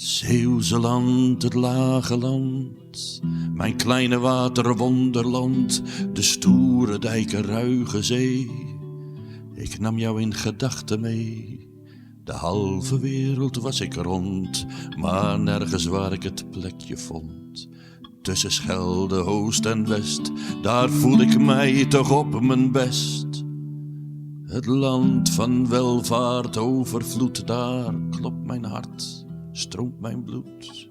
Zeeuwse land, het lage land, mijn kleine waterwonderland, de stoere dijken ruige zee. Ik nam jou in gedachten mee, de halve wereld was ik rond, maar nergens waar ik het plekje vond. Tussen Schelde, Oost en West, daar voel ik mij toch op mijn best. Het land van welvaart, overvloed, daar klopt mijn hart, stroomt mijn bloed.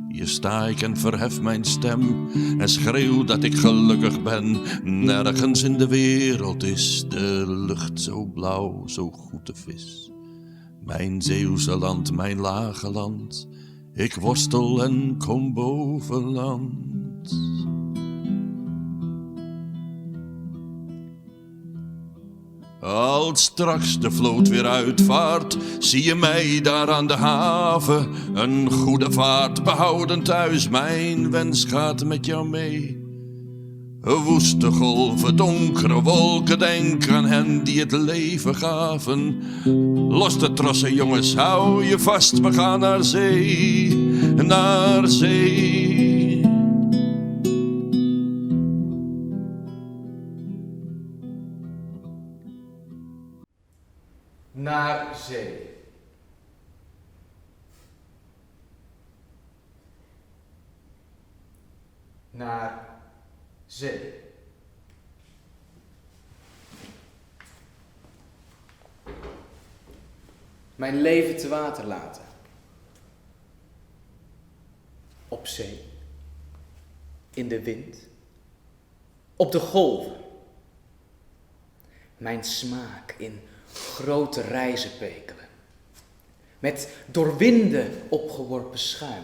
Hier sta ik en verhef mijn stem en schreeuw dat ik gelukkig ben. Nergens in de wereld is de lucht zo blauw, zo goed de vis. Mijn Zeeuwse land, mijn lage land, ik worstel en kom boven land. Als straks de vloot weer uitvaart, zie je mij daar aan de haven. Een goede vaart, behouden thuis, mijn wens gaat met jou mee. Woeste golven, donkere wolken, denk aan hen die het leven gaven. Los de trossen jongens, hou je vast, we gaan naar zee, naar zee. Naar zee. Naar zee. Mijn leven te water laten. Op zee. In de wind. Op de golven. Mijn smaak in grote reizen pekelen. Met door winden opgeworpen schuim.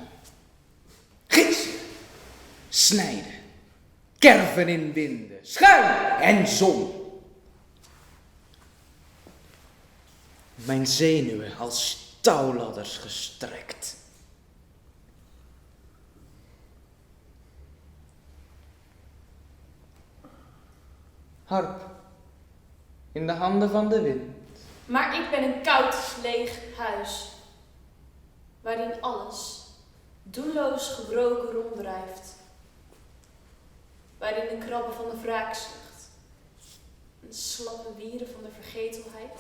Gidsen. Snijden. Kerven in winden. Schuim en zon. Mijn zenuwen als touwladders gestrekt. Harp. In de handen van de wind. Maar ik ben een koud, leeg huis, waarin alles doelloos gebroken ronddrijft. Waarin de krabben van de wraakzucht en slappe wieren van de vergetelheid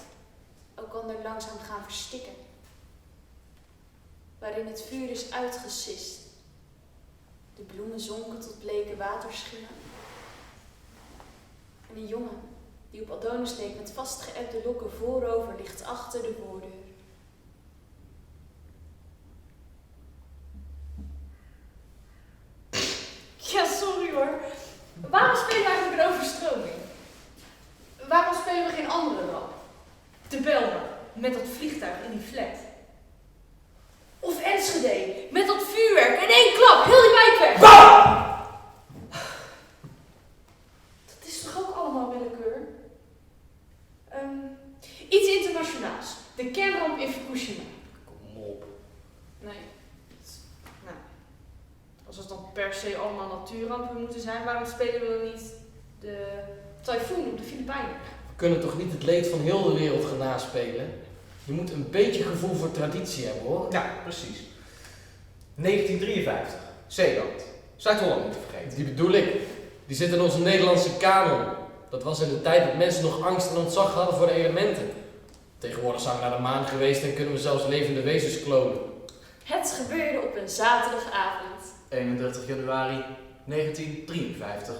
elkander langzaam gaan verstikken. Waarin het vuur is uitgesist, de bloemen zonken tot bleke waterschimmen. En een jongen die op Adonis leek met vastgeëbde lokken voorover ligt achter de voordeur. Ja, sorry hoor. Waarom spelen we eigenlijk een overstroming? Waarom spelen we geen andere ramp? De Bijlmer, met dat vliegtuig in die flat. Of Enschede, met dat vuurwerk in één klap, heel die wijk weg. Bah! Dat is toch ook allemaal willekeur? Iets internationaals. De kernramp in Fukushima. Kom op. Nee. Nou, als het dan per se allemaal natuurrampen moeten zijn, waarom spelen we dan niet de tyfoon op de Filipijnen? We kunnen toch niet het leed van heel de wereld gaan naspelen? Je moet een beetje gevoel voor traditie hebben, hoor. Ja, precies. 1953. Zeeland. Zuid-Holland niet te vergeten. Die bedoel ik. Die zit in onze Nederlandse kanon. Dat was in de tijd dat mensen nog angst en ontzag hadden voor de elementen. Tegenwoordig zijn we naar de maan geweest en kunnen we zelfs levende wezens klonen. Het gebeurde op een zaterdagavond. 31 januari 1953.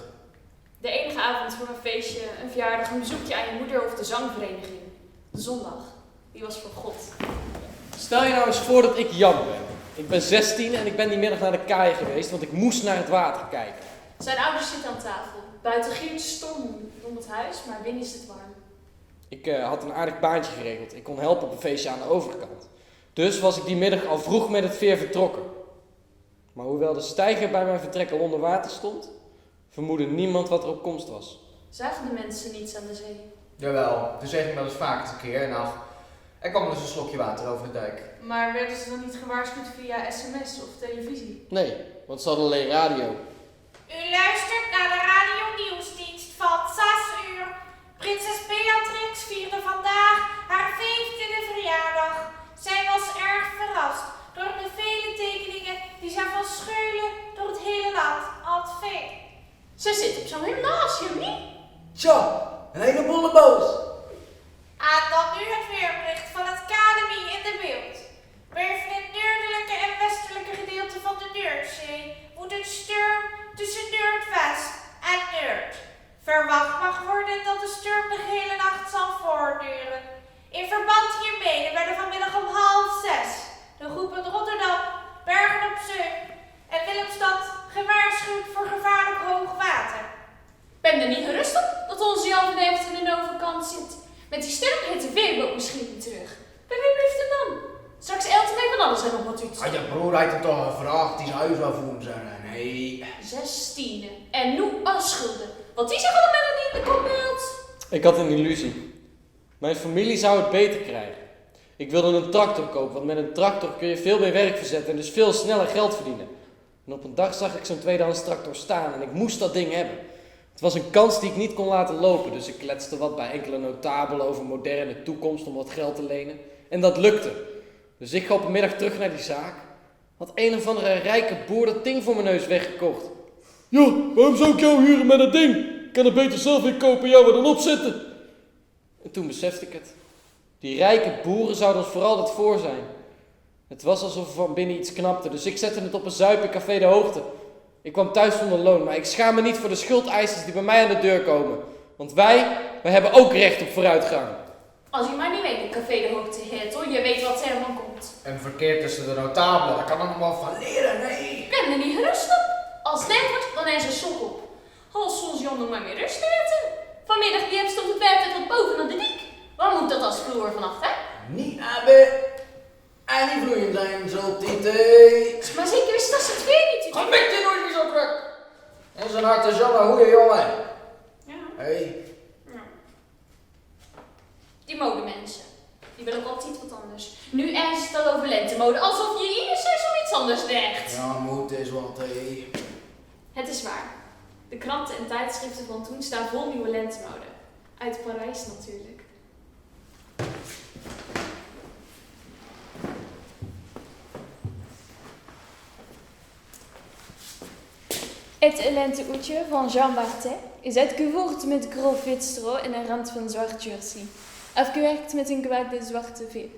De enige avond voor een feestje, een verjaardag, een bezoekje aan je moeder of de zangvereniging. De zondag, die was voor God. Stel je nou eens voor dat ik Jan ben. Ik ben 16 en ik ben die middag naar de kaai geweest, want ik moest naar het water kijken. Zijn ouders zitten aan tafel. Buiten giert storm om het huis, maar binnen is het warm. Ik had een aardig baantje geregeld. Ik kon helpen op een feestje aan de overkant. Dus was ik die middag al vroeg met het veer vertrokken. Maar hoewel de steiger bij mijn vertrek al onder water stond, vermoedde niemand wat er op komst was. Zagen de mensen niets aan de zee? Jawel, toen zeg ik wel eens vaker een keer en ach, er kwam wel eens een slokje water over de dijk. Maar werden ze dan niet gewaarschuwd via sms of televisie? Nee, want ze hadden alleen radio. U luistert naar de radio-nieuwsdienst van 6 uur. Prinses Beatrix vierde vandaag haar 15e verjaardag. Zij was erg verrast door de vele Ze zit op zo'n gymnasium, niet? Tja, een hele bolle boos. En dan nu het weerbericht van het Academy in de beeld. Boven het noordelijke en westelijke gedeelte van de Noordzee woedt een storm tussen Noordwest en Noord. Verwacht mag worden dat de storm de hele nacht zal voortduren. In verband hiermee werden vanmiddag om 5:30 de groepen Rotterdam, Bergen op Zoom en Willemstad gewaarschuwd voor gevaarlijk hoog water. Ben er niet gerust op dat onze Jan van Deventer in de overkant zit. Met die storm heet de weerboot misschien niet terug. Bij wie blijft de man? Straks elten mee van alles en nog wat iets. Had je broer heeft hem toch gevraagd, die zijn huis wel voor hem zijn. Nee. 16 en nu als schulden. Want die zeggen allemaal niet in de kopbeeld. Ik had een illusie. Mijn familie zou het beter krijgen. Ik wilde een tractor kopen, want met een tractor kun je veel meer werk verzetten en dus veel sneller geld verdienen. En op een dag zag ik zo'n tweedehands tractor staan en ik moest dat ding hebben. Het was een kans die ik niet kon laten lopen, dus ik kletste wat bij enkele notabelen over moderne toekomst om wat geld te lenen. En dat lukte. Dus ik ga op een middag terug naar die zaak. Had een of andere rijke boer dat ding voor mijn neus weggekocht. Ja, waarom zou ik jou huren met dat ding? Ik kan het beter zelf weer kopen en jou er dan opzetten. En toen besefte ik het. Die rijke boeren zouden ons voor altijd voor zijn. Het was alsof er van binnen iets knapte, dus ik zette het op een zuip in Café de Hoogte. Ik kwam thuis zonder loon, maar ik schaam me niet voor de schuldeisers die bij mij aan de deur komen. Want wij hebben ook recht op vooruitgang. Als je maar niet weet in Café de Hoogte heet hoor, je weet wat er van komt. En verkeer tussen de notabelen, daar kan er nog wel van leren, nee. Ik ben er niet gerust op. Als het net wordt, dan is er sok op. Als ons Jan nog maar meer rust laten. Vanmiddag die stond het werk tot boven aan de dik. Waar moet dat als vloer vanaf, hè? Niet hebben. En die vloeien zijn zo titee. Maar zeker is dat ze het weer niet. Ga met je nooit niet zo druk. En zijn hart is al een goeie jongen. Ja. Hey. Ja. Die modemensen. Die willen ook altijd wat anders. Nu is het al over lentemode, alsof je ieder seizoen iets anders draagt. Ja, moet is wat, hé. Het is waar. De kranten en tijdschriften van toen staan vol nieuwe lentemode. Uit Parijs natuurlijk. Het lenteoetje van Jean Barthé is uitgevoerd met grof wit stro en een rand van zwart jersey. Afgewerkt met een gewaagde zwarte veer.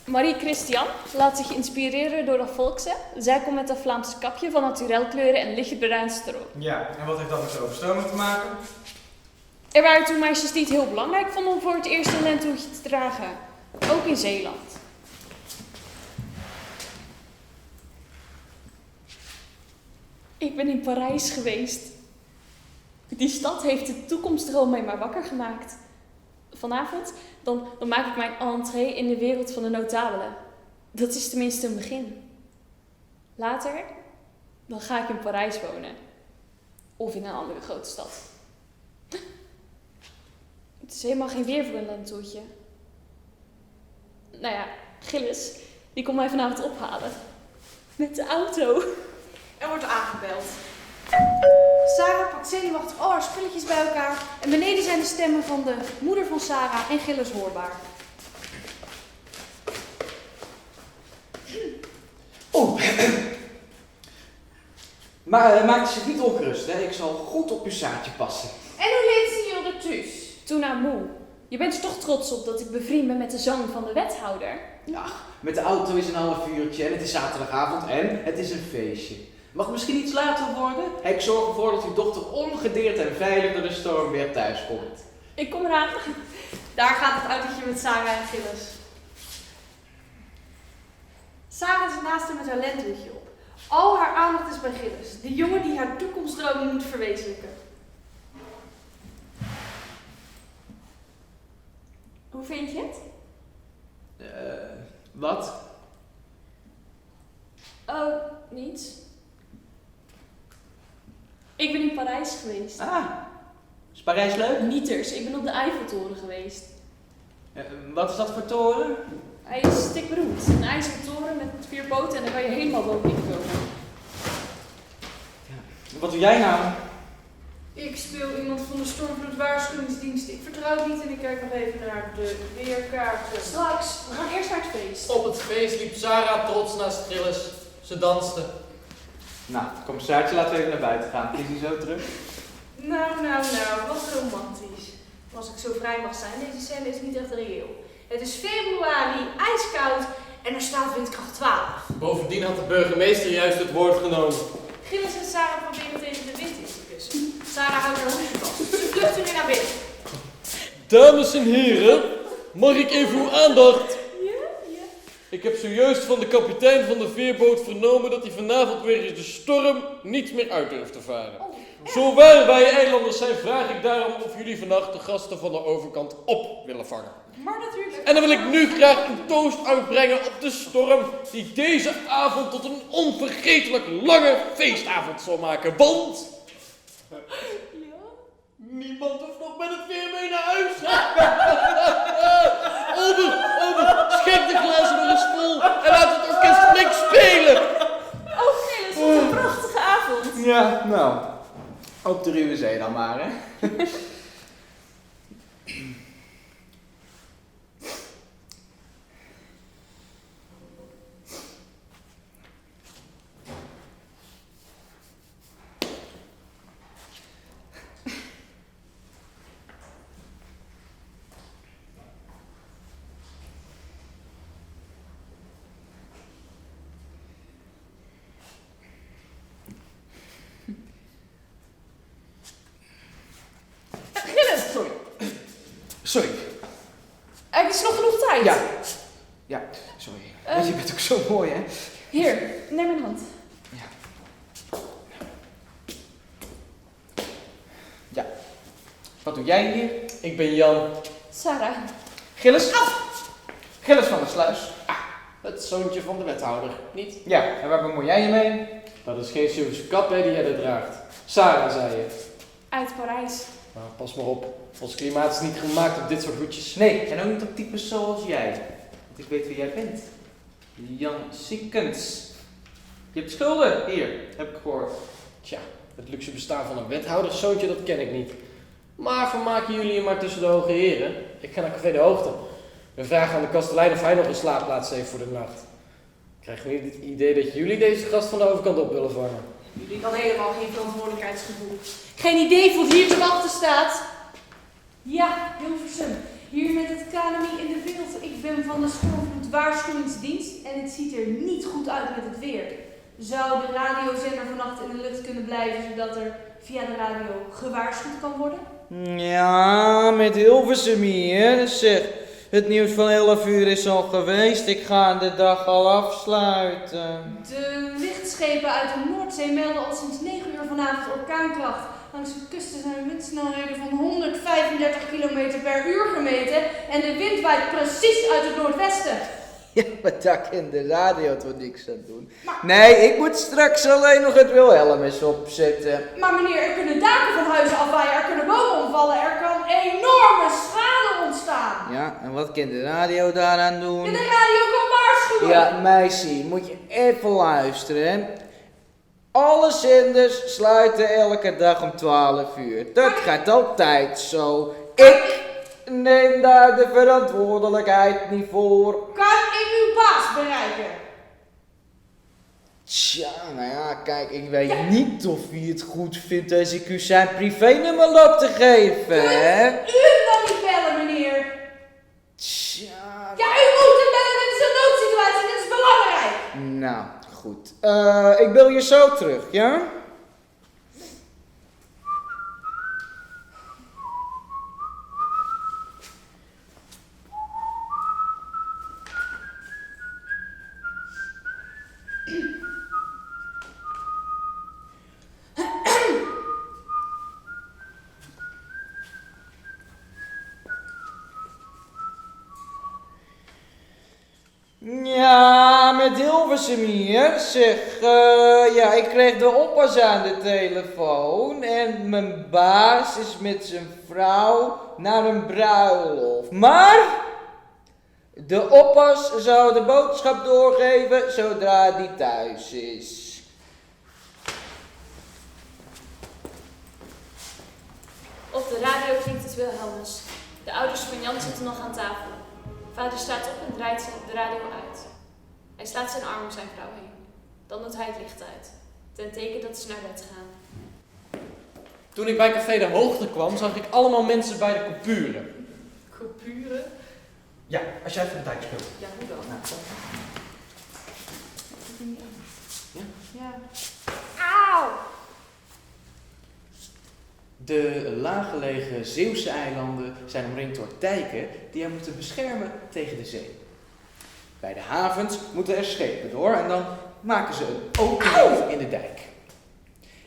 Marie Christian laat zich inspireren door de volkse. Zij komt met een Vlaams kapje van naturelkleuren en lichtbruin stro. Ja, en wat heeft dat met overstroming te maken? Er waren toen meisjes die het heel belangrijk vonden om voor het eerst een lentehoedje te dragen. Ook in Zeeland. Ik ben in Parijs geweest. Die stad heeft de toekomstdroom mij maar wakker gemaakt. Vanavond, dan maak ik mijn entree in de wereld van de notabelen. Dat is tenminste een begin. Later, dan ga ik in Parijs wonen. Of in een andere grote stad. Het is helemaal geen weer voor een lentehoedje. Nou ja, Gilles, die komt mij vanavond ophalen. Met de auto. Er wordt aangebeld. Sarah pakt zenuwachtig al haar spulletjes bij elkaar en beneden zijn de stemmen van de moeder van Sarah en Gilles hoorbaar. Maar maak je zich niet ongerust, hè? Ik zal goed op uw zaadje passen. En hoe leeft ze hier ertussen? Toen naar moe. Je bent er toch trots op dat ik bevriend ben met de zoon van de wethouder? Ja, met de auto is een half uurtje en het is zaterdagavond en het is een feestje. Mag misschien iets later worden? Ik zorg ervoor dat uw dochter ongedeerd en veilig door de storm weer thuis komt. Ik kom eraan. Daar gaat het autootje met Sarah en Gilles. Sarah zit naast hem met haar lentehoedje op. Al haar aandacht is bij Gilles, de jongen die haar toekomstdromen moet verwezenlijken. Hoe vind je het? Wat? Oh, niets. Ik ben in Parijs geweest. Ah, is Parijs leuk? Nieters, ik ben op de Eiffeltoren geweest. Wat is dat voor toren? Hij is stikberoemd. Een ijzeren toren met 4 poten en daar kan je helemaal bovenin komen. Wat doe jij nou? Ik speel iemand van de stormvloedwaarschuwingsdienst. Ik vertrouw het niet en ik kijk nog even naar de weerkaarten. Straks, we gaan eerst naar het feest. Op het feest liep Sarah trots naast Gilles. Ze danste. Nou, kom Saartje, laten we even naar buiten gaan. Is hij zo terug? Nou, wat romantisch. Als ik zo vrij mag zijn, deze scène is niet echt reëel. Het is februari, ijskoud en er staat windkracht 12. Bovendien had de burgemeester juist het woord genomen. Gilles en Sarah proberen tegen de wind in te kussen. Sarah houdt haar hoedje vast. Ze vluchten weer naar binnen. Dames en heren, mag ik even uw aandacht? Ja? Ik heb zojuist van de kapitein van de veerboot vernomen dat hij vanavond wegens de storm niet meer uit durft te varen. Zo waar wij eilanders zijn, vraag ik daarom of jullie vannacht de gasten van de overkant op willen vangen. Maar natuurlijk. En dan wil ik nu graag een toast uitbrengen op de storm die deze avond tot een onvergetelijk lange feestavond zal maken. Want niemand hoeft nog met het veer mee naar huis. Ober, schenk de glazen nog eens vol en laat het orkest flink spelen. Oh, Gilles, wat een prachtige avond. Ja, nou. Op de Ruwe Zee dan maar, hè. Sorry. Er is nog genoeg tijd. Ja, sorry. Want je bent ook zo mooi, hè? Hier, neem mijn hand. Ja. Wat doe jij hier? Ik ben Jan, Sarah. Gilles? Gilles van der Sluis. het zoontje van de wethouder, niet? Ja, en waar bemoei jij je mee? Dat is geen Silvische kap hè, die jij er draagt. Sarah, zei je. Uit Parijs. Nou, pas maar op. Ons klimaat is niet gemaakt op dit soort hoedjes. Nee, en ook niet op types zoals jij. Want ik weet wie jij bent. Jan Siekens. Je hebt schulden. Hier, heb ik gehoord. Tja, het luxe bestaan van een wethouderszoontje, dat ken ik niet. Maar vermaken jullie je maar tussen de hoge heren. Ik ga naar Café de Hoogte. We vragen aan de kastelein of hij nog een slaapplaats heeft voor de nacht. Ik krijg nu het idee dat jullie deze gast van de overkant op willen vangen. Jullie kan helemaal geen verantwoordelijkheidsgevoel. Geen idee voor wie hier te wachten staat. Ja, Hilversum. Hier met het KNMI in de beeld. Ik ben van de Stormvloed Waarschuwingsdienst en het ziet er niet goed uit met het weer. Zou de radiozender vannacht in de lucht kunnen blijven zodat er via de radio gewaarschuwd kan worden? Ja, met Hilversum hier. Zeg, het nieuws van 11 uur is al geweest. Ik ga de dag al afsluiten. De lichtschepen uit de Noordzee melden al sinds 9 uur vanavond orkaankracht. Langs de kusten zijn windsnelheden van 135 km per uur gemeten en de wind waait precies uit het noordwesten. Ja, maar daar kan de radio toch niks aan doen. Nee, ik moet straks alleen nog het Wilhelmus opzetten. Maar meneer, er kunnen daken van huizen afwaaien, er kunnen bomen omvallen, er kan enorme schade ontstaan. Ja, en wat kan de radio daaraan doen? En de radio kan waarschuwen. Ja, meisje, moet je even luisteren, hè. Alle zenders sluiten elke dag om 12 uur. Dat gaat altijd zo. Ik neem daar de verantwoordelijkheid niet voor. Kan ik uw baas bereiken? Tja, nou ja, kijk, ik weet niet of u het goed vindt als ik u zijn privénummer loop te geven, hè? U dan niet bellen, meneer. Tja. Ja, u moet hem bellen, dit is een noodsituatie, dit is belangrijk. Nou, goed. Ik bel je zo terug, ja? Ja, met Hilversum hier. Zeg, ja, ik kreeg de oppas aan de telefoon en mijn baas is met zijn vrouw naar een bruiloft. Maar de oppas zou de boodschap doorgeven zodra die thuis is. Op de radio klinkt het Wilhelmus. De ouders van Jan zitten nog aan tafel. Vader staat op en draait de radio uit. Hij slaat zijn arm om zijn vrouw heen. Dan doet hij het licht uit. ten teken dat ze naar bed gaan. Toen ik bij Café de Hoogte kwam, zag ik allemaal mensen bij de coupuren. Coupuren? Ja, als jij even de dijk speelt. Ja, hoe dan? Ja. Auw! De laaggelegen Zeeuwse eilanden zijn omringd door dijken die hen moeten beschermen tegen de zee. Bij de havens moeten er schepen door en dan maken ze een opening in de dijk.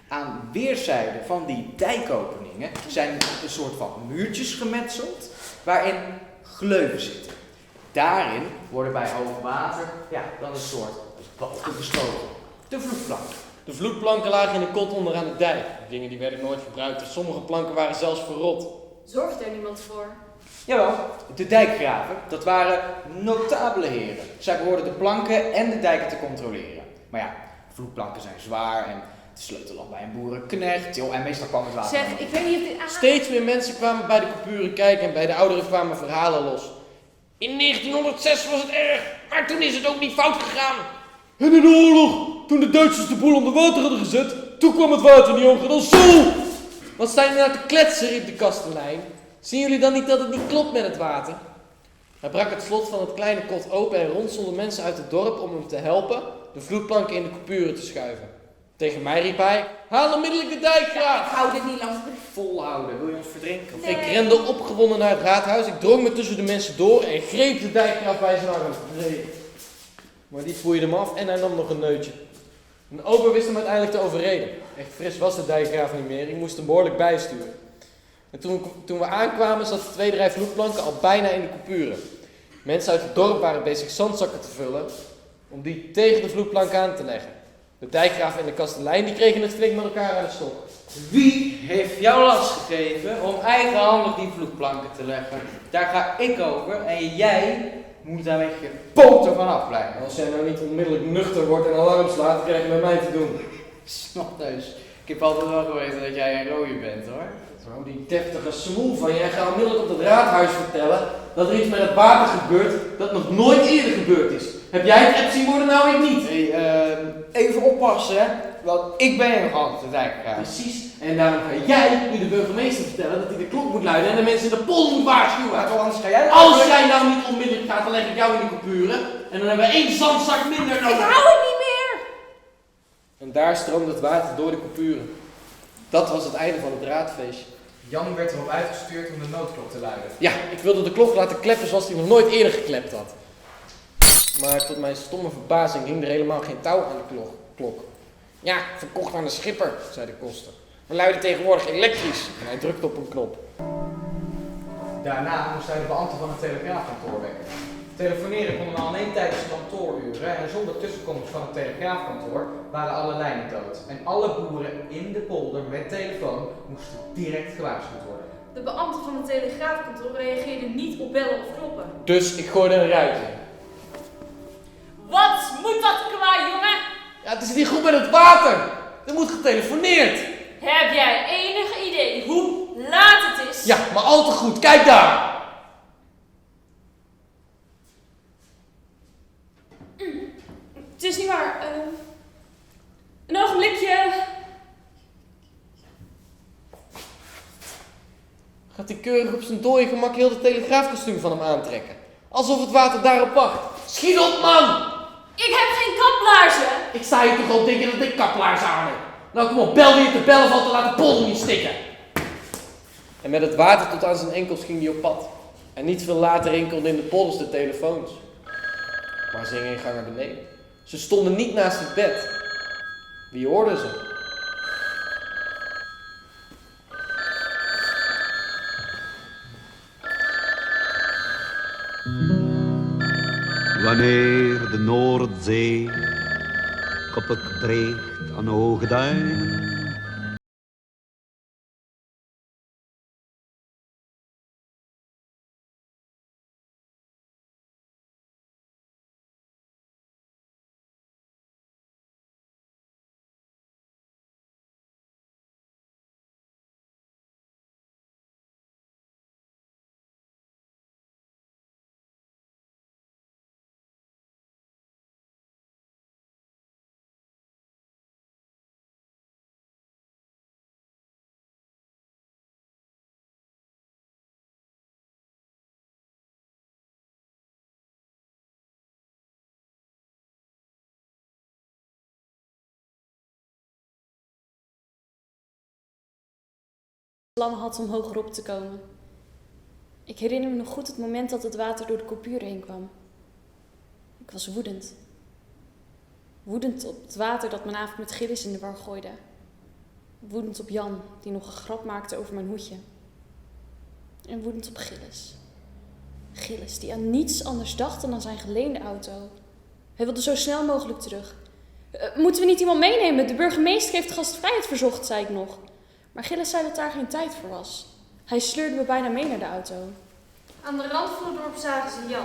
Aan weerszijden van die dijkopeningen zijn een soort van muurtjes gemetseld waarin gleuven zitten. Daarin worden bij hoog water dan een soort balken gesloten. De vloedplank. De vloedplanken lagen in de kot onderaan de dijk. Dingen die werden nooit gebruikt. En sommige planken waren zelfs verrot. Zorgt er niemand voor? Jawel, de dijkgraven, dat waren notabele heren. Zij behoorden de planken en de dijken te controleren. Maar ja, vloedplanken zijn zwaar en de sleutel lag bij een boerenknecht. En meestal kwam het water. Zeg, ik weet niet of dit... Steeds meer mensen kwamen bij de coupuren kijken en bij de ouderen kwamen verhalen los. In 1906 was het erg, maar toen is het ook niet fout gegaan. En in de oorlog, toen de Duitsers de boel onder water hadden gezet, toen kwam het water niet hoger dan zo. Wat staan jullie nou te kletsen, riep de kastelein. Zien jullie dan niet dat het niet klopt met het water? Hij brak het slot van het kleine kot open en rond stonden mensen uit het dorp om hem te helpen de vloedplanken in de coupuren te schuiven. Tegen mij riep hij, haal onmiddellijk de dijkgraaf! Ik hou dit niet lang. Volhouden, wil je ons verdrinken? Nee. Ik rende opgewonden naar het raadhuis, ik drong me tussen de mensen door en greep de dijkgraaf bij zijn arm. Nee. Maar die voerde hem af en hij nam nog een neutje. Een ober wist hem uiteindelijk te overreden. Echt fris was de dijkgraaf niet meer, ik moest hem behoorlijk bijsturen. En toen we aankwamen zat de tweede rij vloedplanken al bijna in de coupuren. Mensen uit het dorp waren bezig zandzakken te vullen om die tegen de vloedplank aan te leggen. De dijkgraaf en de kastelein die kregen het flink met elkaar aan de stok. Wie heeft jou last gegeven om eigenhandig die vloedplanken te leggen? Daar ga ik over en jij moet daar met je poten van afblijven. Als jij nou niet onmiddellijk nuchter wordt en alarm slaat, krijg je met mij te doen. Snotneus. Ik heb altijd wel geweten dat jij een rode bent hoor. Zo, die deftige smoel van je. Jij gaat onmiddellijk op het raadhuis vertellen dat er iets met het water gebeurt dat nog nooit eerder gebeurd is. Heb jij het app zien worden? Nou, ik niet. Hey, even oppassen hè, want ik ben nog altijd de dijkgraaf. Precies. En daarom ga jij nu de burgemeester vertellen dat hij de klok moet luiden en de mensen in de pol moet waarschuwen. Maar toch anders ga jij... Als jij nou niet onmiddellijk gaat, dan leg ik jou in de coupuren en dan hebben we 1 zandzak minder nodig. Ik hou het niet meer! En daar stroomde het water door de coupuren. Dat was het einde van het raadfeestje. Jan werd erop uitgestuurd om de noodklok te luiden. Ja, ik wilde de klok laten kleppen zoals hij nog nooit eerder geklept had. Maar tot mijn stomme verbazing hing er helemaal geen touw aan de klok. Ja, verkocht aan de schipper, zei de koster. We luiden tegenwoordig elektrisch. En hij drukte op een knop. Daarna moest hij de beambte van het telegraafkantoor wekken. Telefoneren kon dan alleen tijdens kantooruren en zonder tussenkomst van het telegraafkantoor waren alle lijnen dood. En alle boeren in de polder met telefoon moesten direct gewaarschuwd worden. De beambte van het telegraafkantoor reageerde niet op bellen of kloppen. Dus ik gooide een ruit in. Wat moet dat qua, jongen? Ja, het is niet goed met het water. Er moet getelefoneerd. Heb jij enig idee hoe laat het is? Ja, maar al te goed. Kijk daar. Het is niet waar. Een ogenblikje. Gaat hij keurig op zijn dode gemak heel de telegraafkostuum van hem aantrekken. Alsof het water daarop wacht. Schiet op, man! Ik heb geen kaplaarzen. Ik sta hier toch al denken dat ik kaplaars aan heb. Nou kom op, bel wie je te bellen valt en laat de polder niet stikken. En met het water tot aan zijn enkels ging hij op pad. En niet veel later rinkelden in de polders de telefoons. Maar ze gingen een gang naar beneden. Ze stonden niet naast het bed. Wie hoorde ze? Wanneer de Noordzee koppig dreigt aan hoge duinen plannen had om hogerop te komen. Ik herinner me nog goed het moment dat het water door de kopure heen kwam. Ik was woedend. Woedend op het water dat mijn avond met Gillis in de war gooide. Woedend op Jan, die nog een grap maakte over mijn hoedje. En woedend op Gillis. Gillis, die aan niets anders dacht dan aan zijn geleende auto. Hij wilde zo snel mogelijk terug. Moeten we niet iemand meenemen? De burgemeester heeft gastvrijheid verzocht, zei ik nog. Maar Gillis zei dat daar geen tijd voor was. Hij sleurde me bijna mee naar de auto. Aan de rand van het dorp zagen ze Jan.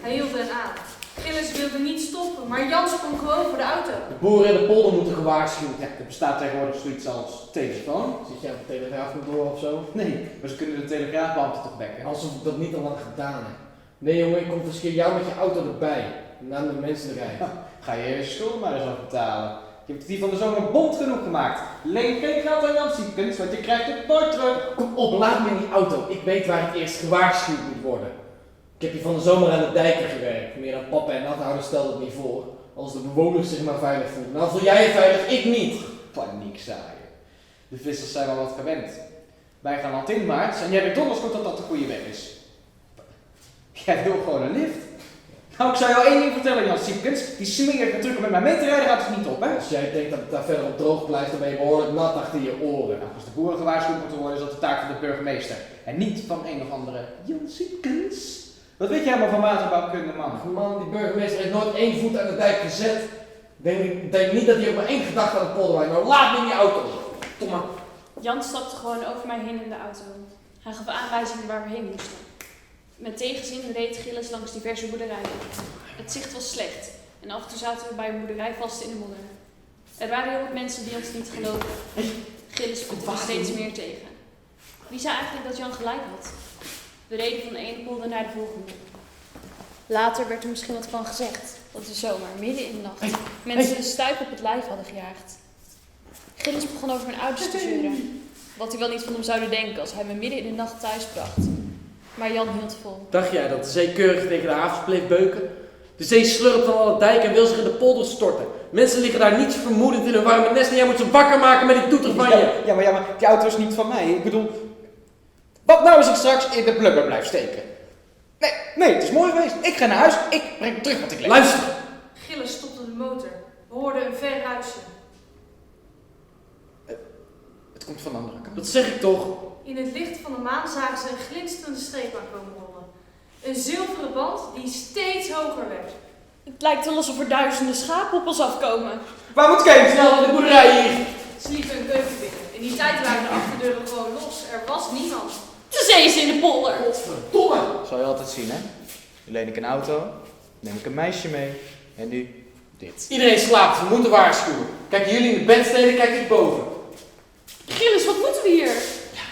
Hij hield hen aan. Gillis wilde niet stoppen, maar Jan sprong gewoon voor de auto. De boeren in de polder moeten gewaarschuwd. Ja, er bestaat tegenwoordig zoiets als telefoon. Zit jij op de telegraafkantoor of zo? Nee, maar ze kunnen de telegraafbeambte toch wekken? Alsof ik dat niet al lang gedaan heb. Nee jongen, ik confiskeer jou met je auto erbij. En dan de mensen eruit. Ga je je schulden maar eens afbetalen. Je hebt het hier van de zomer bond genoeg gemaakt. Leen geen geld aan Jan Siepkens, want je krijgt het nooit terug. Kom op, laat me in die auto. Ik weet waar het eerst gewaarschuwd moet worden. Ik heb hier van de zomer aan de dijken gewerkt. Meer dan papa en nachthouden stelde het niet voor. Als de bewoners zich maar veilig voelen. Nou voel jij je veilig, ik niet. Paniek zaaien. De vissers zijn wel wat gewend. Wij gaan land in maart en jij weet donders goed dat dat de goede weg is. Jij wil gewoon een lift. Nou, ik zou jou één ding vertellen, Jan Siepkens. Die smerige trucken met mij mee te rijden gaat dus niet op, hè? Als jij denkt dat het daar verder op droog blijft, dan ben je behoorlijk nat achter je oren. Nou, als de boeren gewaarschuwd moeten worden, is dat de taak van de burgemeester. En niet van een of andere Jan Siepkens. Wat weet jij allemaal van waterbouwkunde, man? Man, die burgemeester heeft nooit één voet aan de dijk gezet. Ik denk niet dat hij ook maar één gedachte aan de polder had. Nou, laat me in die auto. Kom maar. Jan stapte gewoon over mij heen in de auto. Hij gaf aanwijzingen waar we heen moesten. Met tegenzin reed Gillis langs diverse boerderijen. Het zicht was slecht en af en toe zaten we bij een boerderij vast in de modder. Er waren heel wat mensen die ons niet geloofden. Gillis putte er steeds meer tegen. Wie zei eigenlijk dat Jan gelijk had? We reden van de ene polder naar de volgende. Later werd er misschien wat van gezegd. Dat we zomaar midden in de nacht mensen een stuip op het lijf hadden gejaagd. Gillis begon over mijn ouders te zeuren. Wat hij wel niet van hem zouden denken als hij me midden in de nacht thuis bracht. Maar Jan hield vol. Dacht jij dat de zee keurig tegen de havens bleef beuken? De zee slurpt van alle dijken en wil zich in de polder storten. Mensen liggen daar niets vermoedend in hun warme nest en jij moet ze wakker maken met die toeter van je. Ja, maar die auto is niet van mij. Ik bedoel, wat nou als ik straks in de blubber blijf steken? Nee, het is mooi geweest. Ik ga naar huis, ik breng terug wat ik leef. Luister! Gillis stopte de motor. We hoorden een ver ruisje. Het komt van de andere kant. Dat zeg ik toch. In het licht van de maan zagen ze een glinsterende streep aankomen rollen. Een zilveren band die steeds hoger werd. Het lijkt wel alsof er duizenden schapen op ons afkomen. Waar moet Kees? Snel naar de boerderij hier. Ze liepen een keuken binnen. In die tijd waren de achterdeuren gewoon los. Er was niemand. De zee is in de polder. Godverdomme. Zal je altijd zien, hè? Nu leen ik een auto, neem ik een meisje mee en nu dit. Iedereen slaapt, we moeten waarschuwen. Kijken jullie in de bedsteden, kijk ik boven. Gillis, wat moeten we hier?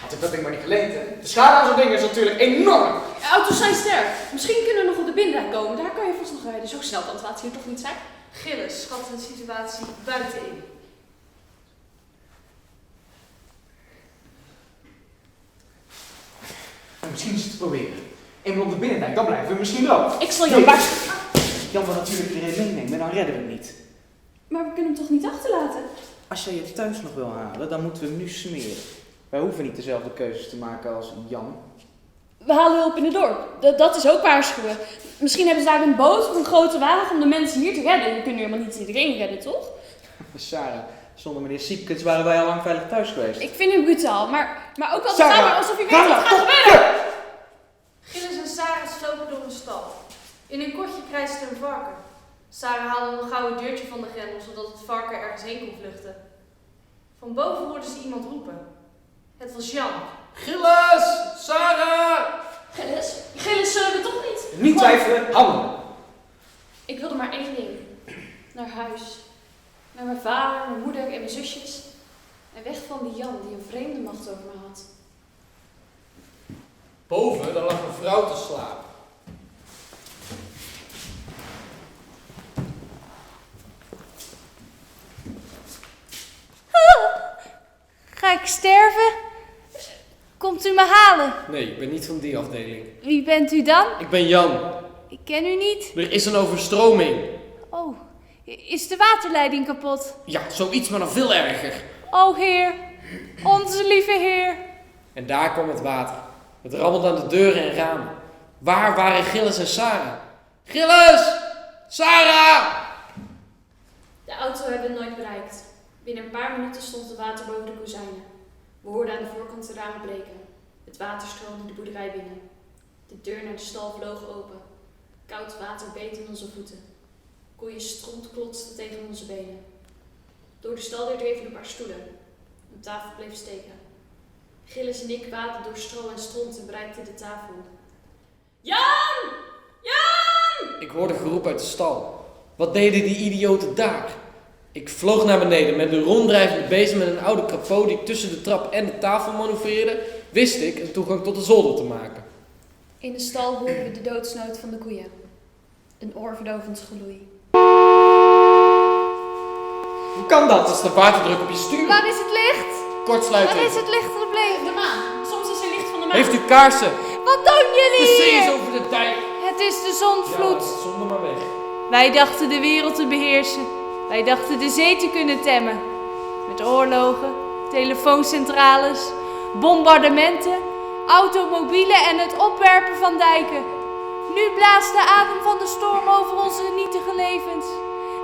Had ik dat ding maar niet geleend, hè? De schade aan zo'n ding is natuurlijk enorm. De auto's zijn sterk. Misschien kunnen we nog op de binnendijk komen. Daar kan je vast nog rijden. Zo snel kan het water hier toch niet zijn? Gillis schatte de situatie buitenin. En misschien is het te proberen. Eenmaal op de binnendijk, dan blijven we misschien droog. Ik zal Jan waarschuwen. Jan wil natuurlijk iedereen meenemen en dan redden we hem niet. Maar we kunnen hem toch niet achterlaten? Als jij je thuis nog wil halen, dan moeten we hem nu smeren. Wij hoeven niet dezelfde keuzes te maken als Jan. We halen hulp in het dorp. Dat is ook waarschuwen. Misschien hebben ze daar een boot of een grote wagen om de mensen hier te redden. We kunnen helemaal niet iedereen redden, toch? Sarah, zonder meneer Siepkens waren wij al lang veilig thuis geweest. Ik vind het brutaal, maar ook altijd Sarah, samen alsof je weet wat gaat kom, gebeuren. Gillis en Sarah slopen door een stal. In een kortje krijste een varken. Sarah haalde een gouden deurtje van de grendel, zodat het varken ergens heen kon vluchten. Van boven hoorden ze iemand roepen. Het was Jan. Gillis! Sarah! Gillis, zullen we toch niet? Niet twijfelen, handelen. Ik wilde maar één ding. Naar huis. Naar mijn vader, mijn moeder en mijn zusjes. En weg van die Jan die een vreemde macht over me had. Boven, daar lag een vrouw te slapen. Ga ik sterven? Komt u me halen? Nee, ik ben niet van die afdeling. Wie bent u dan? Ik ben Jan. Ik ken u niet. Er is een overstroming. Oh, is de waterleiding kapot? Ja, zoiets, maar nog veel erger. O Heer, onze lieve Heer. En daar kwam het water. Het rammelde aan de deuren en ramen. Waar waren Gilles en Sarah? Gilles! Sarah! De auto hebben we nooit bereikt. Binnen een paar minuten stond het water boven de kozijnen. We hoorden aan de voorkant de ramen breken. Het water stroomde de boerderij binnen. De deur naar de stal vloog open. Koud water beet in onze voeten. Koeien stront klotsten tegen onze benen. Door de staldeur dreven een paar stoelen. Een tafel bleef steken. Gilles en ik waadden door stro en stront en bereikten de tafel. Jan! Jan! Ik hoorde geroep uit de stal. Wat deden die idioten daar? Ik vloog naar beneden. Met een ronddrijvende bezem en een oude kapot die ik tussen de trap en de tafel manoeuvreerde, wist ik een toegang tot de zolder te maken. In de stal hoorden we de doodsnood van de koeien. Een oorverdovend geloei. Hoe kan dat? Dat is de waterdruk op je stuur. Waar is het licht? Kortsluiting. Waar is het licht gebleven? De maan. Soms is er licht van de maan. Heeft u kaarsen? Wat doen jullie De zee is hier? over de dijk. Het is de zondvloed. Ja, zonder maar weg. Wij dachten de wereld te beheersen. Wij dachten de zee te kunnen temmen. Met oorlogen, telefooncentrales, bombardementen, automobielen en het opwerpen van dijken. Nu blaast de adem van de storm over onze nietige levens.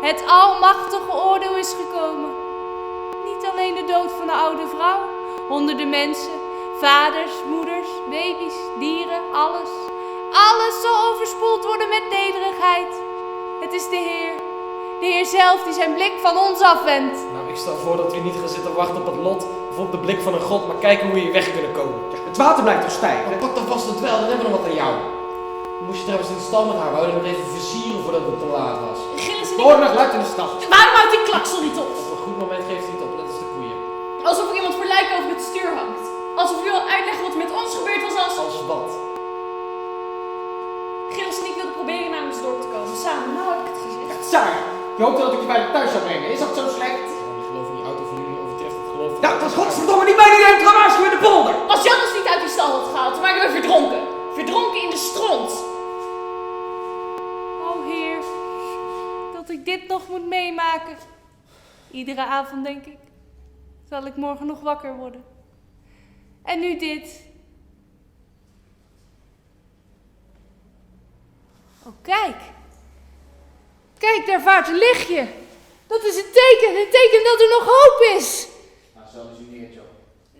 Het almachtige oordeel is gekomen. Niet alleen de dood van een oude vrouw, honderden mensen, vaders, moeders, baby's, dieren, alles. Alles zal overspoeld worden met nederigheid. Het is de Heer zelf die zijn blik van ons afwendt. Nou, ik stel voor dat we niet gaan zitten wachten op het lot of op de blik van een god, maar kijken hoe we hier weg kunnen komen. Het water blijft toch stijgen? Maar pak dan vast het wel, dan hebben we nog wat aan jou. Moest je trouwens in de stal met haar, we wouden nog even versieren voordat het te laat was. Gilles en ik... Hoor nog luid in de stad. Waarom houdt die klaksel niet op? Op een goed moment geeft hij het op, net als de koeien. Alsof er iemand voor lijk over het stuur hangt. Alsof u wil uitleggen wat er met ons gebeurd was als... Als wat? Gilles en ik wilden proberen naar ons dorp te komen. Samen, nou heb ik het gezegd. Sarah, je hoopte dat ik je bij thuis zou brengen. Is dat zo slecht? Ik geloof in die auto van jullie overtreft het geloof van... Ja, dat is godverdomme niet bij die ruimte gaan waarschuwen in de polder. Als Jan ons niet uit die stal had gehaald, dan waren we verdronken. Verdronken in de stront. O Heer, dat ik dit nog moet meemaken. Iedere avond denk ik, zal ik morgen nog wakker worden. En nu dit. Oh, kijk. Kijk, daar vaart een lichtje. Dat is een teken dat er nog hoop is. Nou, stel eens u neer, Joe.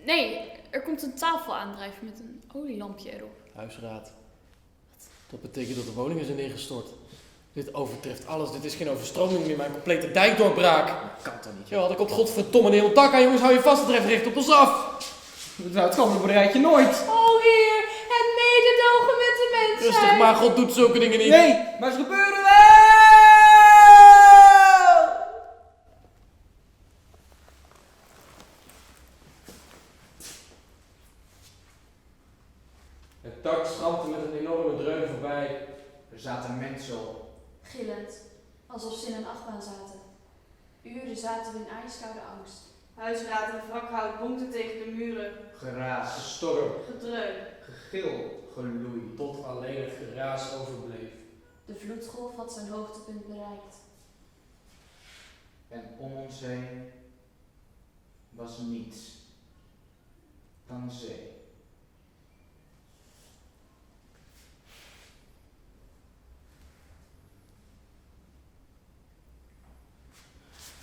Nee, er komt een tafel aandrijven met een olielampje erop. Huisraad. Dat betekent dat de woningen zijn ingestort. Dit overtreft alles. Dit is geen overstroming meer, maar een complete dijkdoorbraak. Kan toch niet? Ja, er komt godverdomme een heel dak aan, jongens. Hou je vast, het treft recht op ons af. Nou, het kan een boerderijtje nooit. O Heer, het mededogen met de mensheid. Rustig maar, God doet zulke dingen niet. Nee, maar ze gebeuren wel. Het dak schrampte met een enorme dreun voorbij. Er zaten mensen op. Gillend, alsof ze in een achtbaan zaten. Uren zaten we in ijskoude angst. Huisraad en wrakhout bonkten tegen de muren. Geraas, gestorm, Gedreun. gegil, geloei. Tot alleen het geraas overbleef. De vloedgolf had zijn hoogtepunt bereikt. En om ons heen was niets dan zee.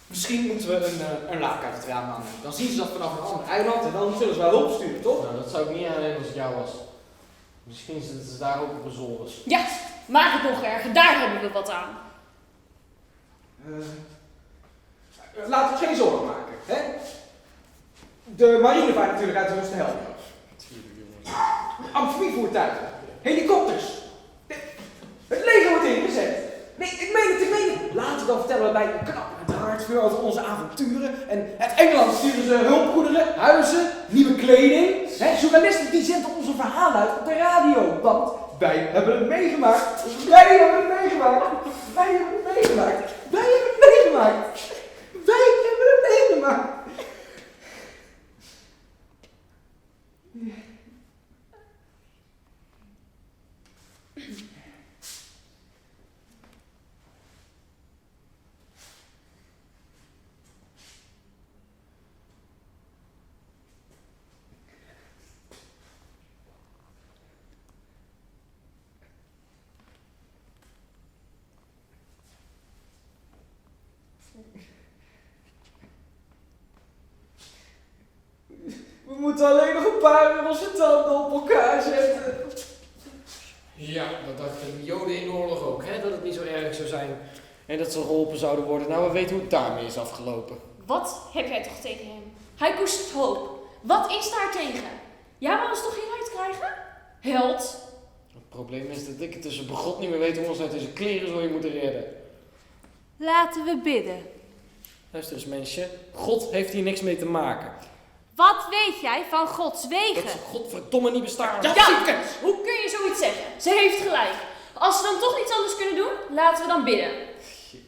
Misschien moeten we een laag uit het raam hangen. Dan zien ze dat vanaf een ander eiland en dan zullen ze wel hulp sturen, toch? Nou, dat zou ik niet aannemen als het jou was. Misschien zitten ze daar ook op een zolders. Ja, maak het nog erger, daar hebben we wat aan. Laten we geen zorgen maken, hè? De marine vaart natuurlijk uit ons te helpen. Amfibievoertuigen, helikopters. Het leger wordt ingezet. Nee, ik meen het. Laten we dan vertellen bij een knap en haardvuur over onze avonturen. En uit Engeland sturen ze hulpgoederen, huizen, nieuwe kleding. Hè, journalisten die zenden onze verhalen uit op de radio. Want wij hebben het meegemaakt. Wij hebben het meegemaakt. Wij hebben het meegemaakt. Wij hebben het meegemaakt. Wij hebben het meegemaakt. moeten alleen nog een paar rosse tanden op elkaar zetten. Ja, dat dachten de Joden in de oorlog ook, hè? Dat het niet zo erg zou zijn. En dat ze geholpen zouden worden. Nou, we weten hoe het daarmee is afgelopen. Wat heb jij toch tegen hem? Hij koestert hoop. Wat is daar tegen? Jij wou ons toch hieruit krijgen? Held. Het probleem is dat ik het tussen begot niet meer weet hoe we ons uit deze klerenzooi moeten redden. Laten we bidden. Luister eens, mensje. God heeft hier niks mee te maken. Wat weet jij van Gods wegen? Dat ze godverdomme niet bestaan. Ja, hoe kun je zoiets zeggen? Ze heeft gelijk. Als we dan toch niets anders kunnen doen, laten we dan bidden.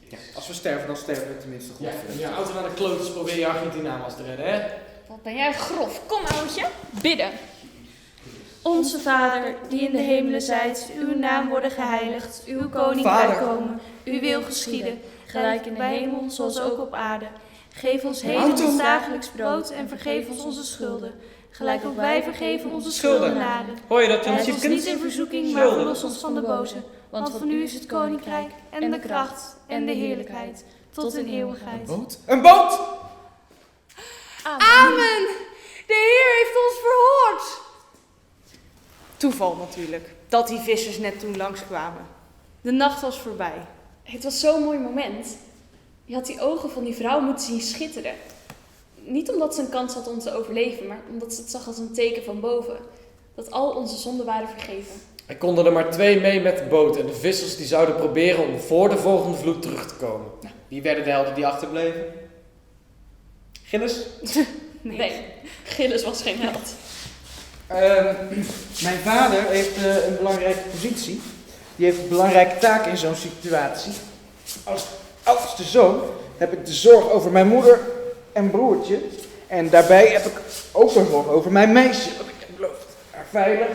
Ja, als we sterven, dan sterven we tenminste goed. Ja, auto naar de klootjes, probeer je Argentina maar eens te redden, hè? Wat ben jij grof. Kom, oudje. Bidden. Onze Vader, die in de hemelen zijt, uw naam worden geheiligd, uw koninkrijk komen, uw wil geschieden, gelijk in de hemel, zoals ook op aarde. Geef ons heden ons dagelijks brood en vergeef ons onze schulden, gelijk ook wij vergeven onze schuldenaren. Hoor je dat, Leid ons John niet in verzoeking, maar verlos ons van de boze. Want van u is het koninkrijk en de kracht en de heerlijkheid tot in eeuwigheid. Een boot! Amen! De Heer heeft ons verhoord! Toeval natuurlijk, dat die vissers net toen langskwamen. De nacht was voorbij. Het was zo'n mooi moment. Je had die ogen van die vrouw moeten zien schitteren. Niet omdat ze een kans had om te overleven, maar omdat ze het zag als een teken van boven. Dat al onze zonden waren vergeven. Er konden er maar 2 mee met de boot en de vissers die zouden proberen om voor de volgende vloed terug te komen. Wie werden de helden die achterbleven? Gilles? Nee, Gilles was geen held. Mijn vader heeft een belangrijke positie. Die heeft een belangrijke taak in zo'n situatie. Als oudste zoon heb ik de zorg over mijn moeder en broertje. En daarbij heb ik ook de zorg over mijn meisje. Want ik heb beloofd haar veilig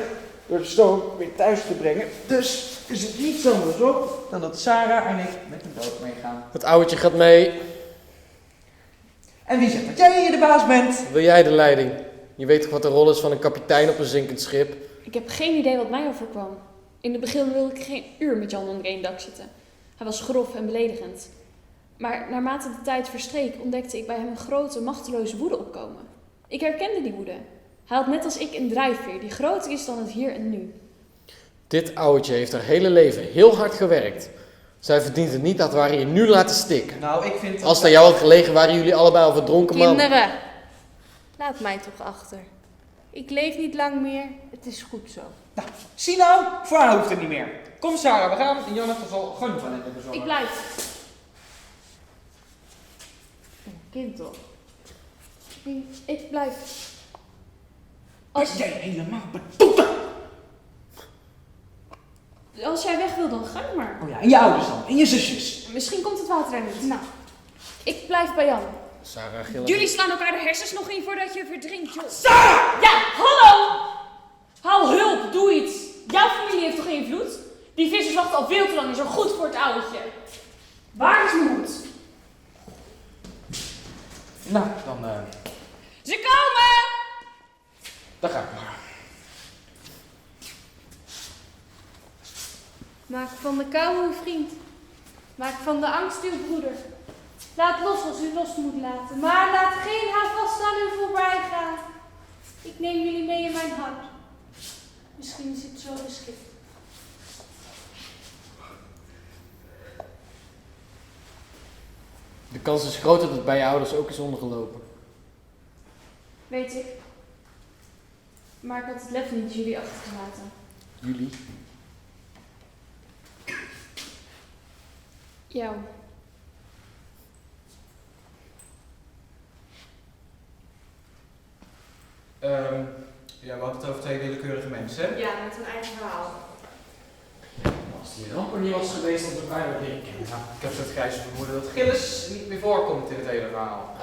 door de stoom weer thuis te brengen. Dus is het niets anders op dan dat Sarah en ik met de boot meegaan. Het ouwtje gaat mee. En wie zegt dat jij hier de baas bent? Wil jij de leiding? Je weet toch wat de rol is van een kapitein op een zinkend schip? Ik heb geen idee wat mij overkwam. In het begin wilde ik geen uur met Jan onder één dak zitten. Hij was grof en beledigend. Maar naarmate de tijd verstreek, ontdekte ik bij hem een grote, machteloze woede opkomen. Ik herkende die woede. Hij had net als ik een drijfveer die groter is dan het hier en nu. Dit ouwtje heeft haar hele leven heel hard gewerkt. Zij verdient het niet dat we haar hier nu laten stikken. Nou, ik vind... Als het aan jou had gelegen, waren jullie allebei al verdronken, man. Kinderen, laat mij toch achter. Ik leef niet lang meer, het is goed zo. Nou, zie nou, voor haar hoeft het niet meer. Kom Sarah, we gaan. Janneke zal gewoon van het bezorgen. Ik blijf. Kind toch? Ik blijf. Als jij helemaal betoeter! Als jij weg wil, dan ga maar. Oh ja, en je ouders dan, en je zusjes. Misschien komt het water er niet. Nou, ik blijf bij Jan. Sarah, Gilles. Jullie slaan elkaar de hersens nog in voordat je verdrinkt, joh. Sarah! Ja, hallo! Haal hulp, doe iets. Jouw familie heeft toch geen invloed? Die vissers wachten al veel te lang en zo goed voor het ouwtje. Waar is mijn hoed? Nou, dan, Ze komen! dan ga ik maar. Maak van de kou uw vriend. Maak van de angst uw broeder. Laat los als u los moet laten. Maar laat geen houvast aan u voorbij gaan. Ik neem jullie mee in mijn hart. Misschien is het zo geschikt. De kans is groot dat het bij je ouders ook is ondergelopen. Weet ik. Maar ik had het lef niet jullie achter te laten. Jullie? Jou. Ja, we hadden het over 2 willekeurige mensen, hè? Ja, met een eigen verhaal. Als die ramp er niet was geweest, dan zou ik leren kennen. Nou, ik heb zo'n grijze vermoeden dat Gilles niet meer voorkomt in het hele verhaal.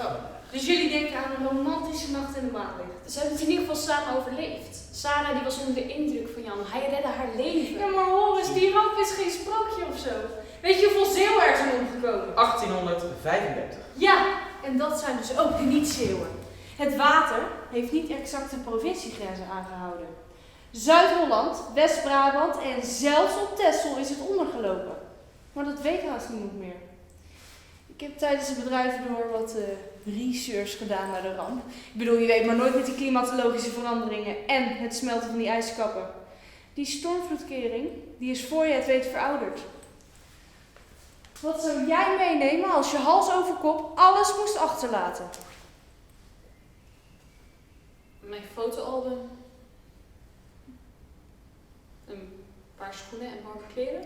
Dus jullie denken aan een romantische nacht in de maanlicht. Ze hebben het in ieder geval samen overleefd. Sarah die was onder de indruk van Jan. Hij redde haar leven. Ja, maar hoor eens, die ramp is geen sprookje of zo. Weet je hoeveel Zeeuwen er zijn omgekomen? 1835. Ja, en dat zijn dus ook de niet-Zeeuwen. Het water heeft niet exact de provinciegrenzen aangehouden. Zuid-Holland, West-Brabant en zelfs op Texel is het ondergelopen. Maar dat weet haast niemand meer. Ik heb tijdens het bedrijven door wat research gedaan naar de ramp. Ik bedoel, je weet maar nooit met die klimatologische veranderingen en het smelten van die ijskappen. Die stormvloedkering, die is voor je het weet verouderd. Wat zou jij meenemen als je hals over kop alles moest achterlaten? Mijn fotoalbum. Een paar schoenen en warme kleren.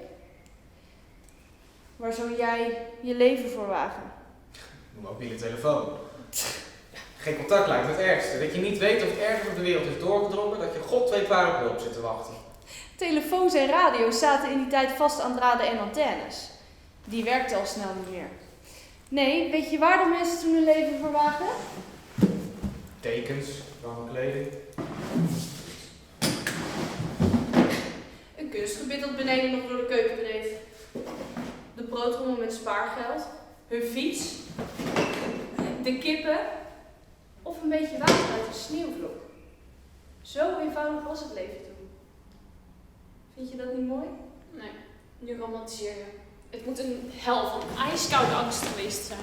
Waar zou jij je leven voor wagen? Een mobiele telefoon. Geen contact lijkt het ergste. Dat je niet weet of het ergens op de wereld is doorgedrongen, dat je god weet waar op hulp zit te wachten. Telefoons en radio's zaten in die tijd vast aan draden en antennes. Die werkten al snel niet meer. Nee, weet je waar de mensen toen hun leven voor waagden? Tekens, warme kleding. Een kunstgebied dat beneden nog door de keuken dreef. De broodrommel met spaargeld. Hun fiets. De kippen. Of een beetje water uit een sneeuwvlok. Zo eenvoudig was het leven toen. Vind je dat niet mooi? Nee, nu romantiseer je. Het moet een hel van ijskoude angst geweest zijn.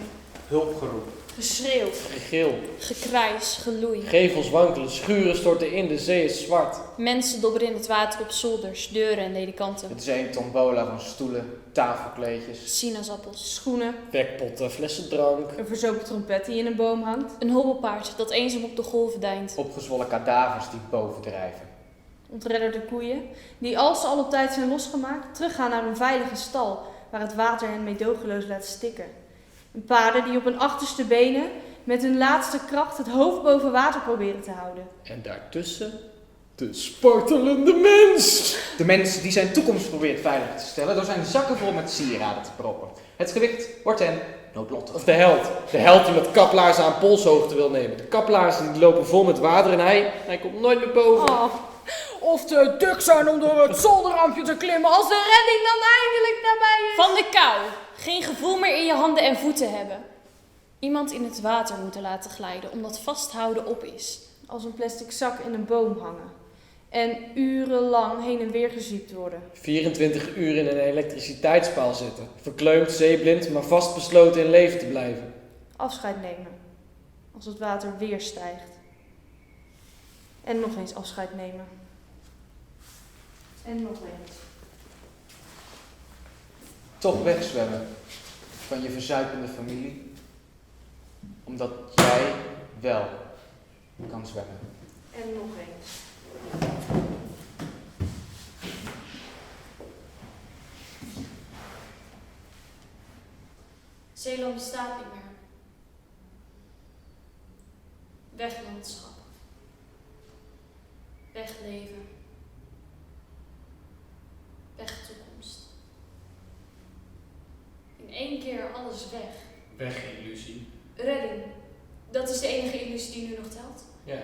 Hulpgeroep. Geschreeuw, Gegil. gekrijs, geloei. Gevels wankelen, schuren storten in, de zee is zwart. Mensen dobberen in het water op zolders, deuren en ledikanten. Het is een tombola van stoelen, tafelkleedjes. Sinaasappels. Schoenen. Wekpotten, flessen drank. Een verzopen trompet die in een boom hangt. Een hobbelpaard dat eenzaam op de golven deint. Opgezwollen kadavers die bovendrijven. Ontredderde koeien, die als ze al op tijd zijn losgemaakt, teruggaan naar een veilige stal, waar het water hen meedogenloos laat stikken. En paarden die op hun achterste benen met hun laatste kracht het hoofd boven water proberen te houden. En daartussen de spartelende mens. De mens die zijn toekomst probeert veilig te stellen door zijn zakken vol met sieraden te proppen. Het gewicht wordt hen noodlottig. Of de held. De held die met kaplaarzen aan polshoogte wil nemen. De kaplaarzen die lopen vol met water en hij komt nooit meer boven. Oh, of te dik zijn om door het zolderrampje te klimmen als de redding dan eindelijk nabij is. Van de kou. Geen gevoel meer in je handen en voeten hebben. Iemand in het water moeten laten glijden omdat vasthouden op is. Als een plastic zak in een boom hangen. En urenlang heen en weer geziept worden. 24 uur in een elektriciteitspaal zitten. Verkleumd, zeeblind, maar vastbesloten in leven te blijven. Afscheid nemen. Als het water weer stijgt. En nog eens afscheid nemen. En nog eens. Toch wegzwemmen van je verzuipende familie. Omdat jij wel kan zwemmen. En nog eens. Zeeland bestaat niet meer. Weglandschap. Wegleven. Wegtoekomst. In één keer alles weg. Weg-illusie. Redding. Dat is de enige illusie die nu nog telt. Ja.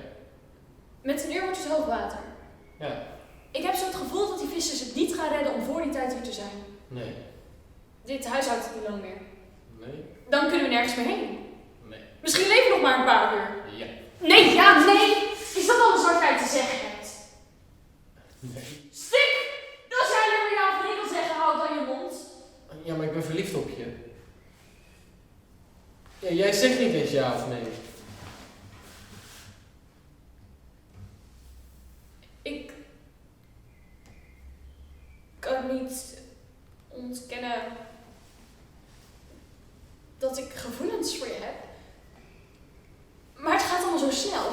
Met een uur wordt het hoogwater. Ja. Ik heb zo het gevoel dat die vissers het niet gaan redden om voor die tijd weer te zijn. Nee. Dit huis houdt het niet lang meer. Nee. Dan kunnen we nergens meer heen. Nee. Misschien leven we nog maar een paar uur. Ja. Nee, ja, nee! Is dat alles wat jij te zeggen hebt? Nee. Stik! Als jij alleen maar ja of nee wil zeggen, houd dan je mond. Ja, maar ik ben verliefd op je. Ja, jij zegt niet eens ja of nee. Ik kan niet ontkennen dat ik gevoelens voor je heb. Maar het gaat allemaal zo snel.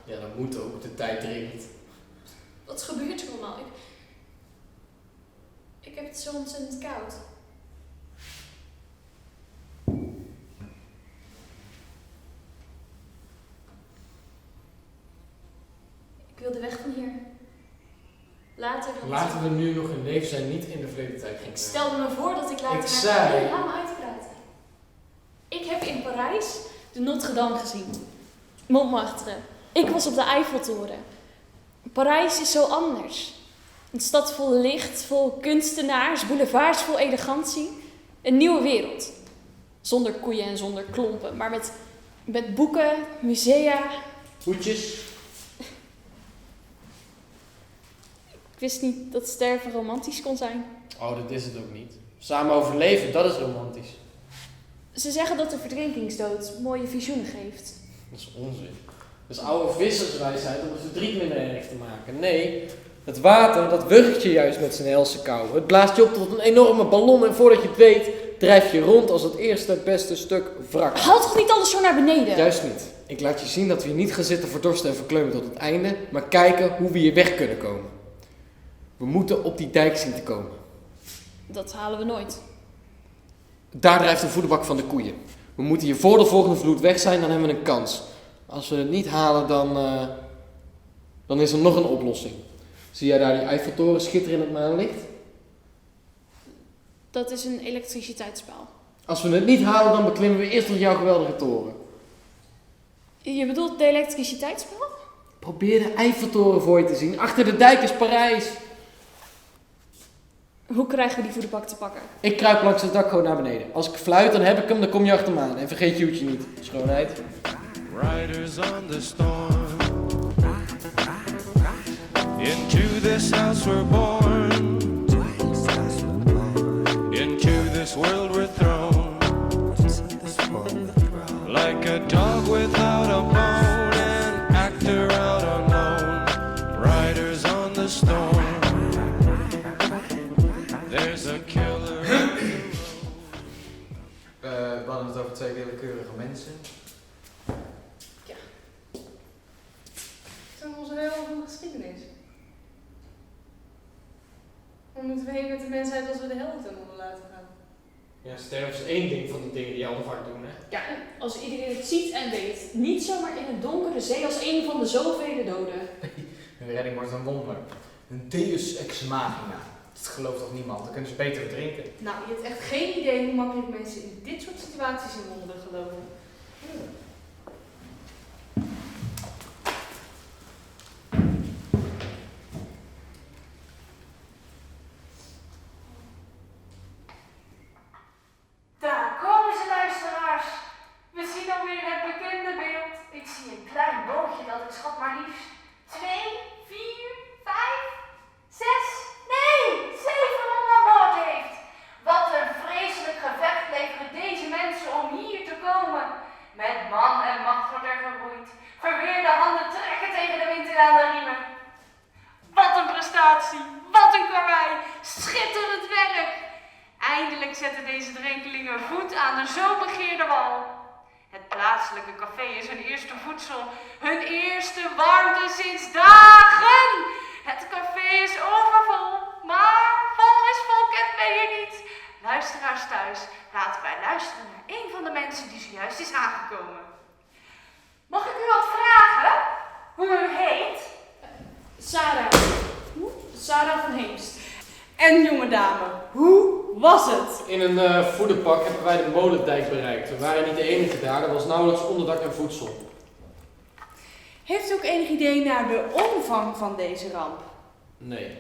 Ja, dat moet ook. De tijd dringt. Wat gebeurt er allemaal? Ik heb het zo ontzettend koud. Ik wil de weg van hier. Later dan. Laten we nu nog in leven zijn, niet in de verleden tijd. Ik stelde me voor dat ik later... Ik zei... Nee, laat me uitpraten. Ik heb in Parijs de Notre Dame gezien. Montmartre. Ik was op de Eiffeltoren. Parijs is zo anders. Een stad vol licht, vol kunstenaars, boulevards vol elegantie. Een nieuwe wereld. Zonder koeien en zonder klompen, maar met boeken, musea. Hoedjes. Ik wist niet dat sterven romantisch kon zijn. Oh, dat is het ook niet. Samen overleven, dat is romantisch. Ze zeggen dat de verdrinkingsdood mooie visioenen geeft. Dat is onzin. Dat is oude visserswijsheid om het verdriet minder erg te maken. Nee, het water dat wurgt je juist met zijn helse kou. Het blaast je op tot een enorme ballon en voordat je het weet, drijf je rond als het eerste beste stuk wrak. Haal toch niet alles zo naar beneden? Juist niet. Ik laat je zien dat we hier niet gaan zitten verdorsten en verkleumen tot het einde, maar kijken hoe we hier weg kunnen komen. We moeten op die dijk zien te komen. Dat halen we nooit. Daar drijft de voederbak van de koeien. We moeten hier voor de volgende vloed weg zijn, dan hebben we een kans. Als we het niet halen, dan is er nog een oplossing. Zie jij daar die Eiffeltoren schitteren in het maanlicht? Dat is een elektriciteitspaal. Als we het niet halen, dan beklimmen we eerst nog jouw geweldige toren. Je bedoelt de elektriciteitspaal? Probeer de Eiffeltoren voor je te zien. Achter de dijk is Parijs. Hoe krijgen we die voederbak te pakken? Ik kruip langs het dak gewoon naar beneden. Als ik fluit, dan heb ik hem, dan kom je achter me aan. En vergeet Joetje niet. Schoonheid. Riders on the storm. Into this house we're born. Into this world we're thrown. Like a dog without a bone, an actor out alone. Riders on the storm. There's a killer. We hadden het over twee willekeurige mensen. Het is onze hele geschiedenis. Waar moeten we heen met de mensheid als we de hel ten onder laten gaan? Ja, sterven is één ding van die dingen die al vaak doen, hè? Ja, als iedereen het ziet en weet. Niet zomaar in een donkere zee als een van de zoveel doden. Hun redding wordt een wonder. Een deus ex machina. Dat gelooft toch niemand? Dan kunnen ze beter drinken. Nou, je hebt echt geen idee hoe makkelijk mensen in dit soort situaties in wonderen geloven. Daar komen ze, luisteraars. We zien alweer het bekende beeld. Ik zie een klein bootje dat ik schat maar liefst 2, 4, 5, 6, nee, 7 man aan boord heeft. Wat een vreselijk gevecht leveren deze mensen om hier te komen. Met man en macht wordt er geroeid. Verweerde handen trekken tegen de wind in aan de riemen. Wat een prestatie, wat een karwei, schitterend werk. Eindelijk zetten deze drenkelingen voet aan de zo begeerde wal. Het plaatselijke café is hun eerste voedsel, hun eerste warmte sinds dagen. Het café is overvol, maar vol is vol kent men hier niet. Luisteraars thuis, laten wij luisteren naar een van de mensen die zojuist is aangekomen. Mag ik u wat vragen? Hoe u heet? Sarah. Sarah van Heemst. En jonge dame, hoe was het? In een voederpak hebben wij de molendijk bereikt. We waren niet de enige daar, er was nauwelijks onderdak en voedsel. Heeft u ook enig idee naar de omvang van deze ramp? Nee.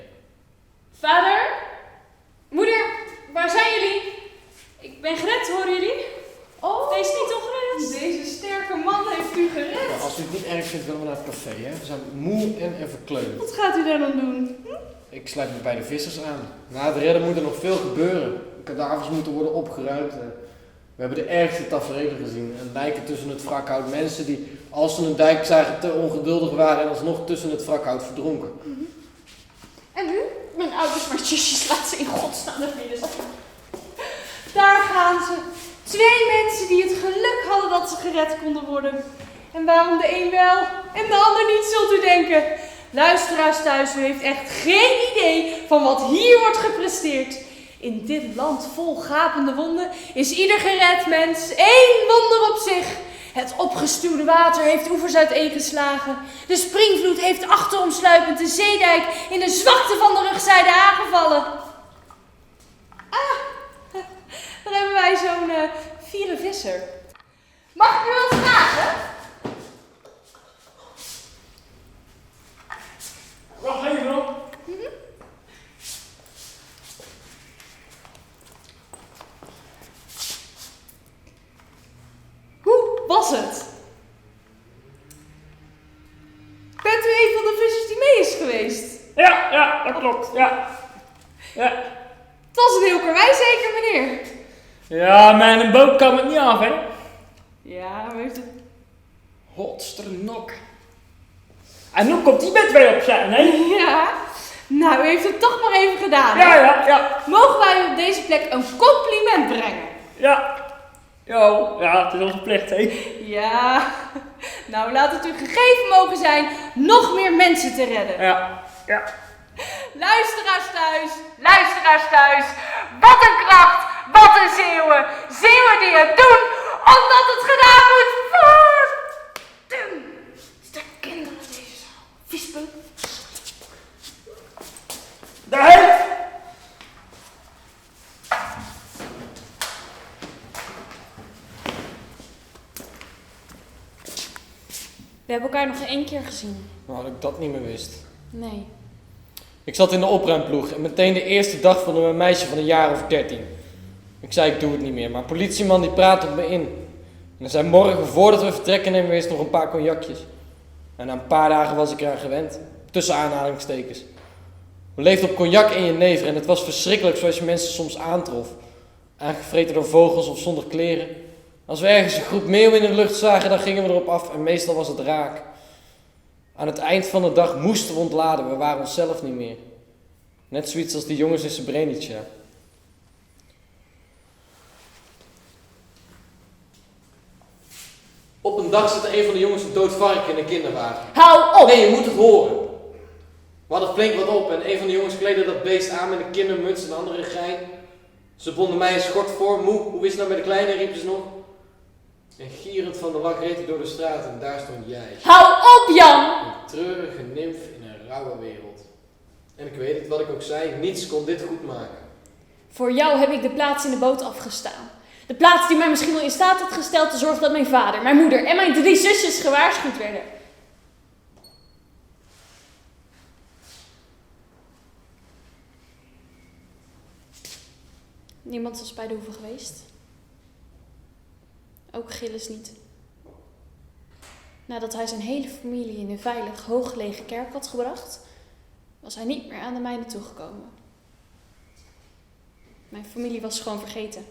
Vader? Moeder? Waar zijn jullie? Ik ben gered, horen jullie? Oh, Wees niet ongerust. deze sterke man heeft u gered. Ja, als u het niet erg vindt, willen we naar het café, hè? We zijn moe en verkleumd. Wat gaat u daar dan doen? Ik sluit me bij de vissers aan. Na het redden moet er nog veel gebeuren. De kadavers moeten worden opgeruimd. We hebben de ergste taferelen gezien. En lijken tussen het wrakhout. Mensen die, als ze een dijk zagen, te ongeduldig waren en alsnog tussen het wrakhout verdronken. En u? Mijn ouders maar zusjes, laat ze in godsnaam naar binnen zakken. Daar gaan ze. 2 mensen die het geluk hadden dat ze gered konden worden. En waarom de een wel en de ander niet, zult u denken. Luisteraars thuis, u heeft echt geen idee van wat hier wordt gepresteerd. In dit land vol gapende wonden is ieder gered mens één wonder op zich. Het opgestuwde water heeft oevers uiteengeslagen. De springvloed heeft achteromsluipend de zeedijk in de zwakte van de rugzijde aangevallen. Daar hebben wij zo'n vierde visser. Mag ik u wat vragen? Wacht even op. Hoe was het? Bent u een van de vissers die mee is geweest? Ja, dat klopt, ja. Het was een heel karwei zeker, meneer. Ja, maar een boot kan het niet af, hè? Ja, maar heeft het... Hotsternok. En nu komt die bed weer opzetten, hè? Ja, nou, u heeft het toch maar even gedaan. Ja. Mogen wij u op deze plek een compliment brengen? Ja. Ja, het is onze plicht, hè? Ja, nou laat het u gegeven mogen zijn nog meer mensen te redden. Ja. Luisteraars thuis, wat een kracht, wat een zeeuwen. Zeeuwen die het doen, omdat het gedaan moet worden. Is er kinderen in deze zaal? Viespeuk. Daar! We hebben elkaar nog 1 keer gezien. Nou, dat ik dat niet meer wist. Nee. Ik zat in de opruimploeg en meteen de eerste dag vonden we een meisje van een jaar of 13. Ik zei ik doe het niet meer, maar een politieman die praatte op me in. En hij zei morgen voordat we vertrekken nemen we eerst nog een paar cognacjes. En na een paar dagen was ik eraan gewend. Tussen aanhalingstekens. We leefden op cognac in Jenever en het was verschrikkelijk zoals je mensen soms aantrof. Aangevreten door vogels of zonder kleren. Als we ergens een groep meeuwen in de lucht zagen, dan gingen we erop af en meestal was het raak. Aan het eind van de dag moesten we ontladen, we waren onszelf niet meer. Net zoiets als die jongens in Srebrenica. Op een dag zette een van de jongens een dood varken in een kinderwagen. Hou op! Nee, je moet het horen. We hadden flink wat op en een van de jongens kleedde dat beest aan met een kindermuts en de andere een gein. Ze bonden mij een schort voor. Moe, hoe is het nou met de kleine, riepen ze nog. En gierend van de lach reed ik door de straat en daar stond jij. Hou op, Jan! Een treurige nimf in een rauwe wereld. En ik weet het, wat ik ook zei, niets kon dit goed maken. Voor jou heb ik de plaats in de boot afgestaan. De plaats die mij misschien wel in staat had gesteld te zorgen dat mijn vader, mijn moeder en mijn 3 zusjes gewaarschuwd werden. Niemand was bij de hoeve geweest. Ook Gilles niet. Nadat hij zijn hele familie in een veilig, hooggelegen kerk had gebracht, was hij niet meer aan de mijne toegekomen. Mijn familie was gewoon vergeten.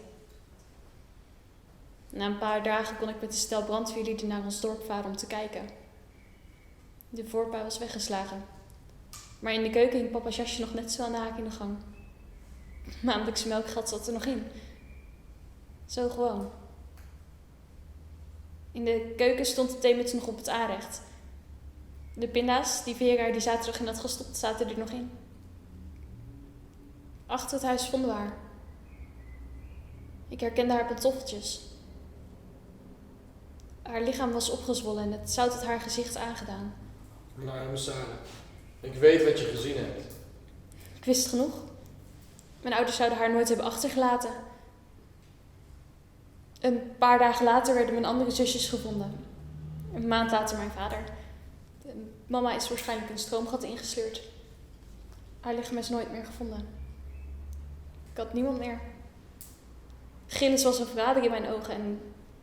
Na een paar dagen kon ik met een stel brandweerlieden naar ons dorp varen om te kijken. De voorpui was weggeslagen. Maar in de keuken hing papa's jasje nog net zo aan de haak in de gang. Maandelijkse melkgeld zat er nog in. Zo gewoon. In de keuken stond de theemuts nog op het aanrecht. De pinda's die Vera die zaterdag in had gestopt, zaten er nog in. Achter het huis vonden we haar. Ik herkende haar pantoffeltjes. Haar lichaam was opgezwollen en het zout had haar gezicht aangedaan. Nou, Sarah, ik weet wat je gezien hebt. Ik wist genoeg. Mijn ouders zouden haar nooit hebben achtergelaten. Een paar dagen later werden mijn andere zusjes gevonden. Een maand later mijn vader. Mama is waarschijnlijk een stroomgat ingesleurd. Haar lichaam is nooit meer gevonden. Ik had niemand meer. Gilles was een verrader in mijn ogen en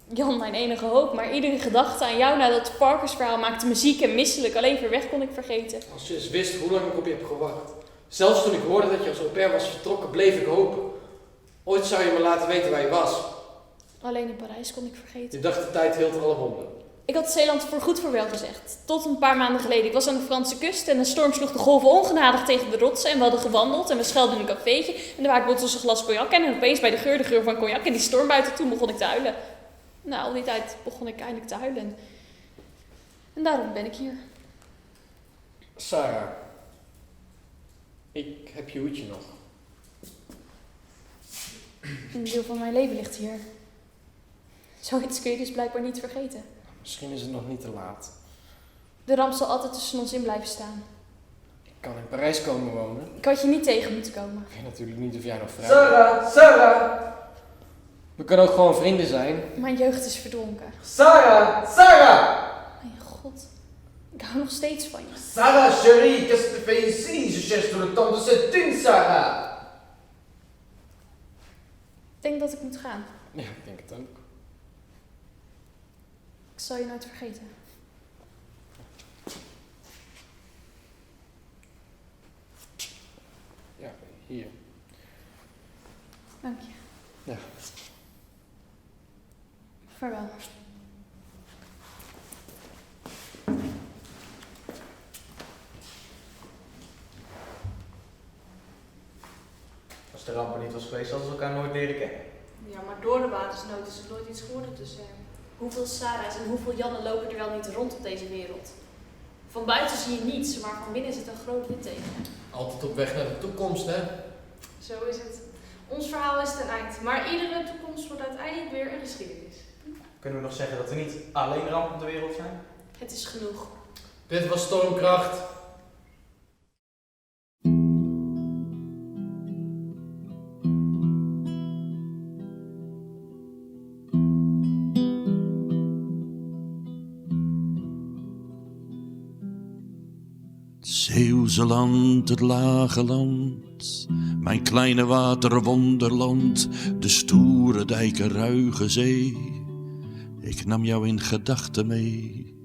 Jan mijn enige hoop. Maar iedere gedachte aan jou na dat Parkersverhaal maakte me ziek en misselijk. Alleen ver weg kon ik vergeten. Als je eens wist hoe lang ik op je heb gewacht. Zelfs toen ik hoorde dat je als au pair was vertrokken, bleef ik hopen. Ooit zou je me laten weten waar je was. Alleen in Parijs kon ik vergeten. Je dacht de tijd hield alle wonden. Ik had Zeeland voorgoed vaarwel gezegd. Tot een paar maanden geleden. Ik was aan de Franse kust en een storm sloeg de golven ongenadig tegen de rotsen. En we hadden gewandeld en we schelden in een cafeetje. En de waard botste ons een glas cognac en opeens bij de geur van cognac en die storm buiten toen begon ik te huilen. Nou, al die tijd begon ik eindelijk te huilen. En daarom ben ik hier. Sarah, ik heb je hoedje nog. Een deel van mijn leven ligt hier. Zoiets kun je dus blijkbaar niet vergeten. Misschien is het nog niet te laat. De ramp zal altijd tussen ons in blijven staan. Ik kan in Parijs komen wonen. Ik had je niet tegen moeten komen. Ik weet natuurlijk niet of jij nog vrij Sarah! We kunnen ook gewoon vrienden zijn. Mijn jeugd is verdronken. Sarah! Mijn god. Ik hou nog steeds van je. Sarah, chérie, qu'est-ce que tu fais ici? Je cherche tout le temps de cette thune, Sarah! Ik denk dat ik moet gaan. Ja, ik denk het ook. Ik zal je nooit vergeten. Ja, hier. Dank je. Ja. Vaarwel. Als de ramp er niet was geweest, hadden ze elkaar nooit leren kennen. Ja, maar door de watersnood is er nooit iets geworden tussen hen. Hoeveel Sarah's en hoeveel Jannen lopen er wel niet rond op deze wereld? Van buiten zie je niets, maar van binnen zit een groot litteken. Altijd op weg naar de toekomst, hè? Zo is het. Ons verhaal is ten eind, maar iedere toekomst wordt uiteindelijk weer een geschiedenis. Kunnen we nog zeggen dat er niet alleen rampen op de wereld zijn? Het is genoeg. Dit was Stormkracht. Zeeuwse land, het lage land, mijn kleine waterwonderland, de stoere dijken ruige zee. Ik nam jou in gedachten mee,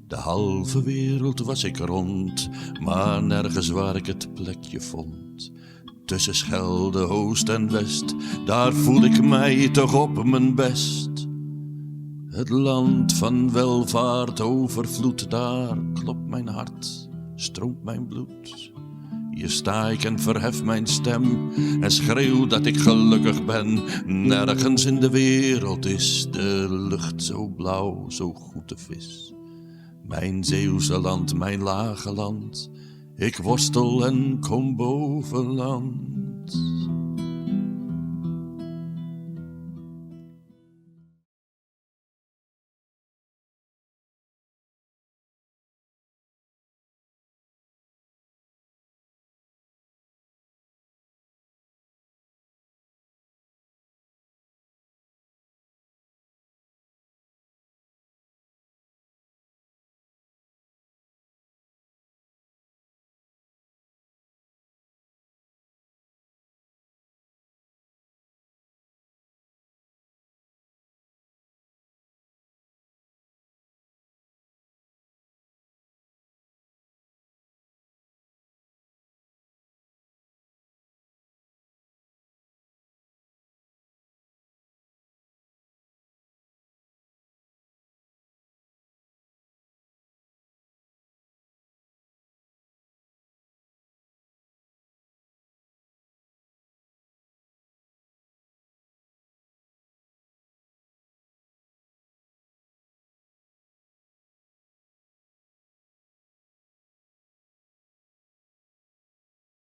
de halve wereld was ik rond, maar nergens waar ik het plekje vond. Tussen Schelde, Oost en West, daar voel ik mij toch op mijn best. Het land van welvaart, overvloed, daar klopt mijn hart, stroomt mijn bloed. Hier sta ik en verhef mijn stem en schreeuw dat ik gelukkig ben. Nergens in de wereld is de lucht zo blauw, zo goed de vis. Mijn Zeeuwse land, mijn lage land, ik worstel en kom boven land.